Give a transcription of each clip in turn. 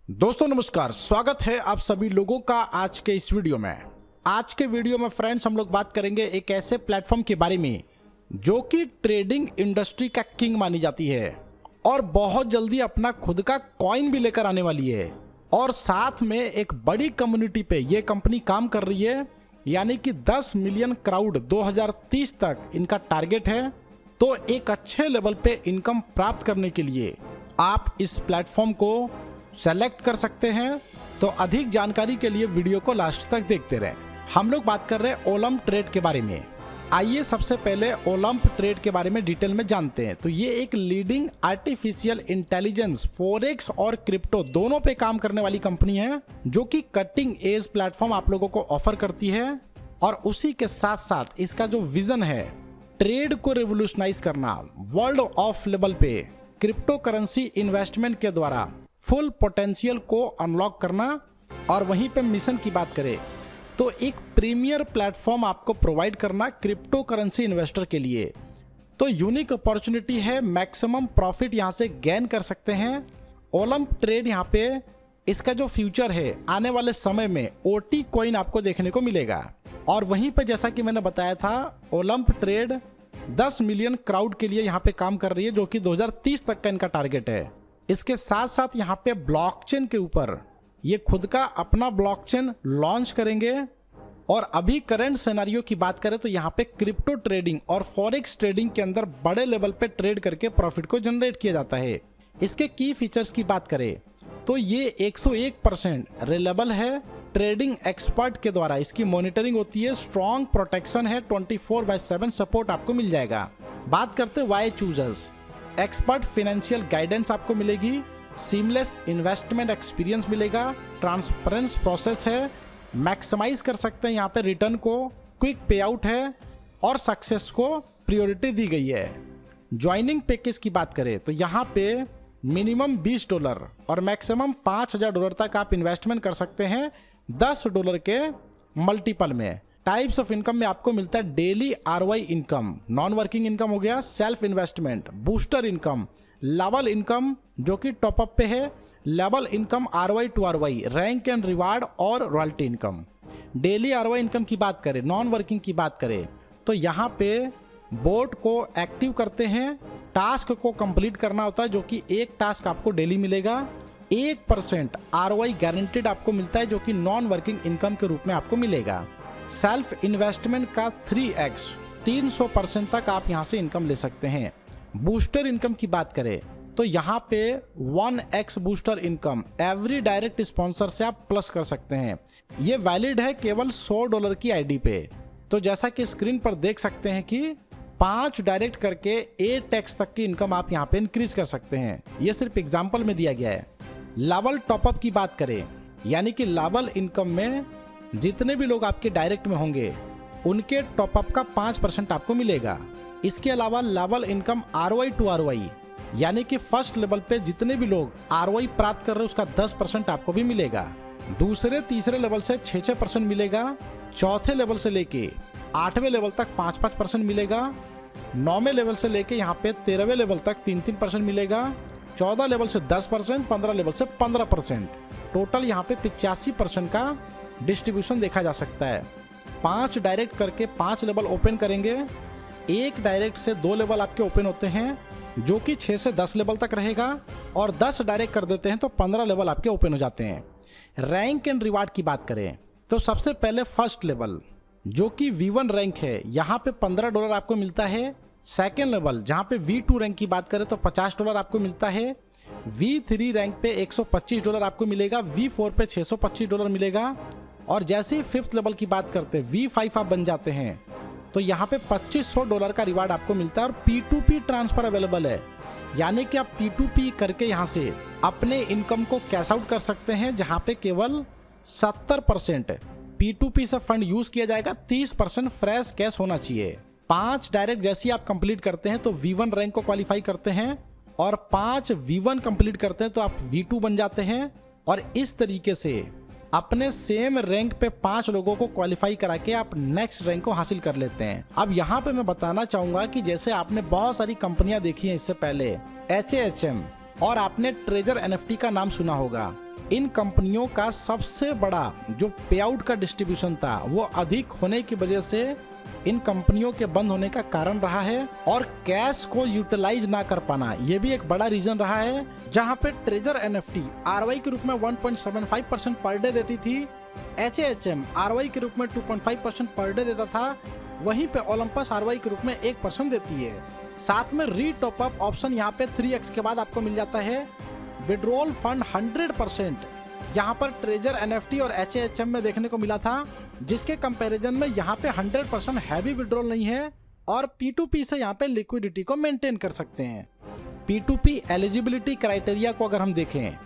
दोस्तों नमस्कार, स्वागत है आप सभी लोगों का आज के इस वीडियो में। आज के वीडियो में फ्रेंड्स हम लोग बात करेंगे एक ऐसे प्लेटफॉर्म के बारे में जो कि ट्रेडिंग इंडस्ट्री का किंग मानी जाती है और बहुत जल्दी अपना खुद का कॉइन भी लेकर आने वाली है और साथ में एक बड़ी कम्युनिटी पे ये कंपनी काम कर रही है, यानी कि 10 मिलियन क्राउड 2030 तक इनका टारगेट है। तो एक अच्छे लेवल पे इनकम प्राप्त करने के लिए आप इस प्लेटफॉर्म को सेलेक्ट कर सकते हैं। तो अधिक जानकारी के लिए वीडियो को लास्ट तक देखते रहें। हम लोग बात कर रहे हैं ओलंप ट्रेड के बारे में। आइए सबसे पहले ओलंप ट्रेड के बारे में डिटेल में जानते हैं। तो ये एक लीडिंग आर्टिफिशियल इंटेलिजेंस फॉरेक्स और क्रिप्टो दोनों पे काम करने वाली कंपनी है जो कि कटिंग एज प्लेटफॉर्म आप लोगों को ऑफर करती है। और उसी के साथ साथ इसका जो विजन है ट्रेड को रिवोल्यूशनाइज करना, वर्ल्ड ऑफ लेवल पे क्रिप्टो करेंसी इन्वेस्टमेंट के द्वारा फुल पोटेंशियल को अनलॉक करना। और वहीं पे मिशन की बात करें तो एक प्रीमियर प्लेटफॉर्म आपको प्रोवाइड करना क्रिप्टो करेंसी इन्वेस्टर के लिए। तो यूनिक अपॉर्चुनिटी है, मैक्सिमम प्रॉफिट यहां से गेन कर सकते हैं। ओलंप ट्रेड यहाँ पे इसका जो फ्यूचर है आने वाले समय में ओटी कॉइन आपको देखने को मिलेगा। और वहीं पे जैसा कि मैंने बताया था ओलंप ट्रेड 10 मिलियन क्राउड के लिए यहाँ पे काम कर रही है जो कि 2030 तक का इनका टारगेट है। इसके साथ साथ यहाँ पे ब्लॉकचेन के ऊपर ये खुद का अपना ब्लॉकचेन लॉन्च करेंगे। और अभी करंट सिनेरियो की बात करें तो यहाँ पे क्रिप्टो ट्रेडिंग और फॉरेक्स ट्रेडिंग के अंदर बड़े लेवल पे ट्रेड करके प्रॉफिट को जनरेट किया जाता है। इसके की फीचर्स की बात करें तो ये 101% रिलायबल है। ट्रेडिंग एक्सपर्ट के द्वारा इसकी मॉनिटरिंग होती है, स्ट्रॉन्ग प्रोटेक्शन है, 24/7 सपोर्ट आपको मिल जाएगा। बात करते हैं वाई चूजर्स, एक्सपर्ट फाइनेंशियल गाइडेंस आपको मिलेगी, सीमलेस इन्वेस्टमेंट एक्सपीरियंस मिलेगा, ट्रांसपेरेंस प्रोसेस है, मैक्सिमाइज कर सकते हैं यहाँ पे रिटर्न को, क्विक पे आउट है और सक्सेस को प्रायोरिटी दी गई है। ज्वाइनिंग पैकेज की बात करें तो यहाँ पे मिनिमम $20 और मैक्सिमम $5,000 तक आप इन्वेस्टमेंट कर सकते हैं $10 के मल्टीपल में। टाइप्स ऑफ इनकम में आपको मिलता है daily ROI income, non working income हो गया, self investment, booster income, level income जो कि टॉपअप पे है, level income ROI to ROI, rank and reward और royalty income. Daily ROI income की बात करें, नॉन वर्किंग की बात करें तो यहाँ पे बोट को एक्टिव करते हैं, टास्क को कंप्लीट करना होता है जो कि एक टास्क आपको डेली मिलेगा। 1% आरओआई गारंटेड आपको मिलता है जो कि नॉन वर्किंग इनकम के रूप में आपको मिलेगा। सेल्फ इन्वेस्टमेंट का 3x 300% तक आप यहां से इनकम ले सकते हैं। बूस्टर इनकम की बात करें तो यहां पे 1x booster income every direct sponsor से आप प्लस कर सकते हैं। ये वैलिड है केवल $100 की आईडी पे। तो जैसा कि स्क्रीन पर देख सकते हैं कि 5 डायरेक्ट करके 8x तक की इनकम आप यहाँ पे इंक्रीज कर सकते हैं। ये सिर्फ एग्जाम्पल में दिया गया है। लेवल टॉपअप की बात करें यानी कि लेवल इनकम में जितने भी लोग आपके डायरेक्ट में होंगे उनके टॉपअप का 5% आपको मिलेगा। इसके अलावा level income ROI to ROI यानी कि फर्स्ट लेवल पे जितने भी लोग आरओआई प्राप्त कर रहे हैं उसका 10% आपको भी मिलेगा। दूसरे तीसरे लेवल से 6% मिलेगा। चौथे लेवल से लेके 8वें लेवल तक 5% मिलेगा। 9वें लेवल से लेके यहाँ पे 13वें लेवल तक 3% मिलेगा। 14 लेवल से 10%, 15 लेवल से 15%, टोटल यहाँ पे 85% का डिस्ट्रीब्यूशन देखा जा सकता है। 5 डायरेक्ट करके 5 लेवल ओपन करेंगे। 1 डायरेक्ट से 2 लेवल आपके ओपन होते हैं जो कि 6 से 10 लेवल तक रहेगा। और 10 डायरेक्ट कर देते हैं तो 15 लेवल आपके ओपन हो जाते हैं। रैंक एंड रिवार्ड की बात करें तो सबसे पहले फर्स्ट लेवल जो कि V1 रैंक है यहाँ पे $15 आपको मिलता है। सेकेंड लेवल जहाँ पे V2 रैंक की बात करें तो $50 आपको मिलता है। V3 रैंक पे $125 आपको मिलेगा। V4 पे $625 मिलेगा। और जैसे ही 5th लेवल की बात करते हैं V5 आप बन जाते हैं तो यहाँ पे $2500 का रिवार्ड आपको मिलता है। और P2P ट्रांसफर अवेलेबल है यानी कि आप P2P करके यहाँ से अपने इनकम को कैश आउट कर सकते हैं जहाँ पे केवल 70% P2P से फंड यूज किया जाएगा, 30% फ्रेश कैश होना चाहिए। 5 डायरेक्ट जैसे आप कंप्लीट करते हैं तो V1 रैंक को क्वालिफाई करते हैं और 5 V1 कंप्लीट करते हैं तो आप V2 बन जाते हैं। और इस तरीके से अपने सेम रैंक पे 5 लोगों को क्वालिफाई करा के आप नेक्स्ट रैंक को हासिल कर लेते हैं। अब यहाँ पे मैं बताना चाहूंगा कि जैसे आपने बहुत सारी कंपनियां देखी हैं इससे पहले, HAHM, और आपने ट्रेजर NFT का नाम सुना होगा। इन कंपनियों का सबसे बड़ा जो पे आउट का डिस्ट्रीब्यूशन था वो अधिक होने की वजह से इन कंपनियों के बंद होने का कारण रहा है, और कैश को यूटिलाइज ना कर पाना ये भी एक बड़ा रीजन रहा है। जहां पे ट्रेजर एनएफटी आरओआई के रूप में 1.75% पर डे देती थी, एचएएचएम आरओआई के रूप में 2.5% पर डे देता था, वहीं पे ओलंपस आरओआई के रूप में 1% देती है। साथ में री टॉप अप ऑप्शन यहाँ पे 3x के बाद आपको मिल जाता है। विड्रॉल फंड 100% यहाँ पर ट्रेजर एनएफटी और एचएएचएम में देखने को मिला था, जिसके कंपैरिजन में यहाँ पे 100% हैवी विड्रॉल नहीं है, और P2P से यहाँ पे लिक्विडिटी को मेंटेन कर सकते हैं। P2P एलिजिबिलिटी क्राइटेरिया को अगर हम देखें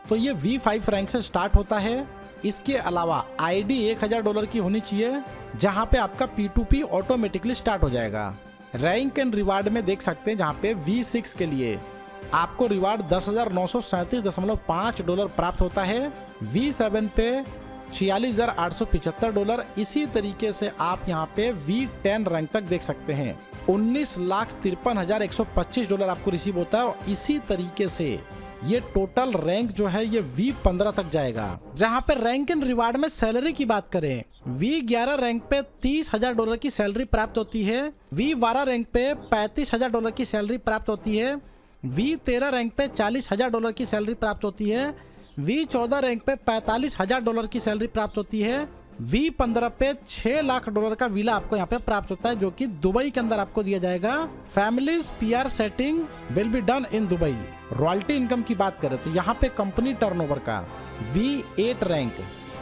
तो ये V5 रैंक से स्टार्ट होता है। इसके अलावा आईडी $1000 की होनी चाहिए, जहाँ पे आपका P2P ऑटोमेटिकली स्टार्ट हो जाएगा। रैंक एंड रिवार्ड में देख सकते हैं जहाँ पे V6 के लिए आपको रिवार्ड $10,937.5 प्राप्त होता है, V7 पे $46,875। इसी तरीके से आप यहाँ पे V10 रैंक तक देख सकते हैं, $19,53,125 आपको रिसीव होता है, और इसी तरीके से ये टोटल रैंक जो है ये V15 तक जाएगा। जहाँ पे रैंक एंड रिवार्ड में सैलरी की बात करें, V11 रैंक पे $30,000 की सैलरी प्राप्त होती है, V12 रैंक पे $35,000 की सैलरी प्राप्त होती है, V13 रैंक पे $40,000 की सैलरी प्राप्त होती है, V14 रैंक पे $45,000 की सैलरी प्राप्त होती है, V15 पे $6 लाख का विला आपको यहाँ पे प्राप्त होता है, जो कि दुबई के अंदर आपको दिया जाएगा। Families PR setting will be done in Dubai. Royalty income की बात करें तो यहाँ पे कंपनी टर्नओवर का V8 रैंक,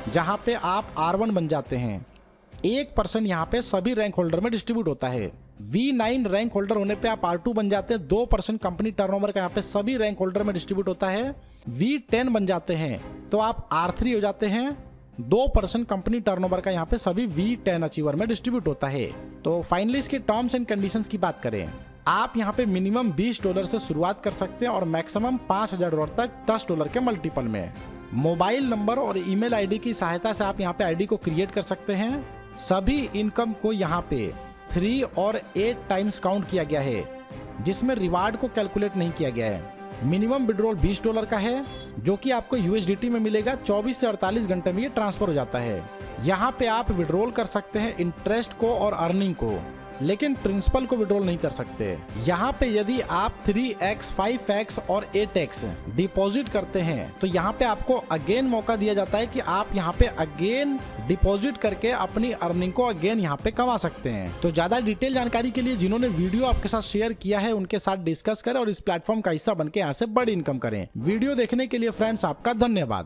जहाँ पे आप R1 बन जाते हैं, 1% यहाँ पे सभी रैंक होल्डर में डिस्ट्रीब्यूट होता है। V9 रैंक होल्डर होने पे आप R2 बन जाते हैं, 2% कंपनी टर्नओवर का यहाँ पे सभी रैंक होल्डर में डिस्ट्रीब्यूट होता है। V10 बन जाते हैं तो आप R3 हो जाते हैं, 2% कंपनी टर्नओवर का यहाँ पे सभी V10 अचीवर में डिस्ट्रीब्यूट होता है। तो फाइनली इसके टर्म्स एंड कंडीशंस की बात करें, आप यहाँ पे मिनिमम $20 से शुरुआत कर सकते हैं और मैक्सिमम $5,000 तक $10 के मल्टीपल में। मोबाइल नंबर और ईमेल आईडी की सहायता से आप यहाँ पे आईडी को क्रिएट कर सकते हैं। सभी इनकम को यहाँ पे 3 और 8 टाइम्स काउंट किया गया है, जिसमें रिवार्ड को कैलकुलेट नहीं किया गया है। मिनिमम विड्रॉल $20 का है, जो कि आपको USDT में मिलेगा। 24 से 48 घंटे में ये ट्रांसफर हो जाता है। यहाँ पे आप विड्रॉल कर सकते हैं इंटरेस्ट को और अर्निंग को, लेकिन प्रिंसिपल को विड्रॉल नहीं कर सकते। यहाँ पे यदि आप 3x, 5x और 8x डिपॉजिट करते हैं तो यहाँ पे आपको अगेन मौका दिया जाता है कि आप यहाँ पे अगेन डिपॉजिट करके अपनी अर्निंग को अगेन यहाँ पे कमा सकते हैं। तो ज्यादा डिटेल जानकारी के लिए जिन्होंने वीडियो आपके साथ शेयर किया है उनके साथ डिस्कस करें और इस प्लेटफॉर्म का हिस्सा बनके यहाँ से बड़ी इनकम करें। वीडियो देखने के लिए फ्रेंड्स आपका धन्यवाद।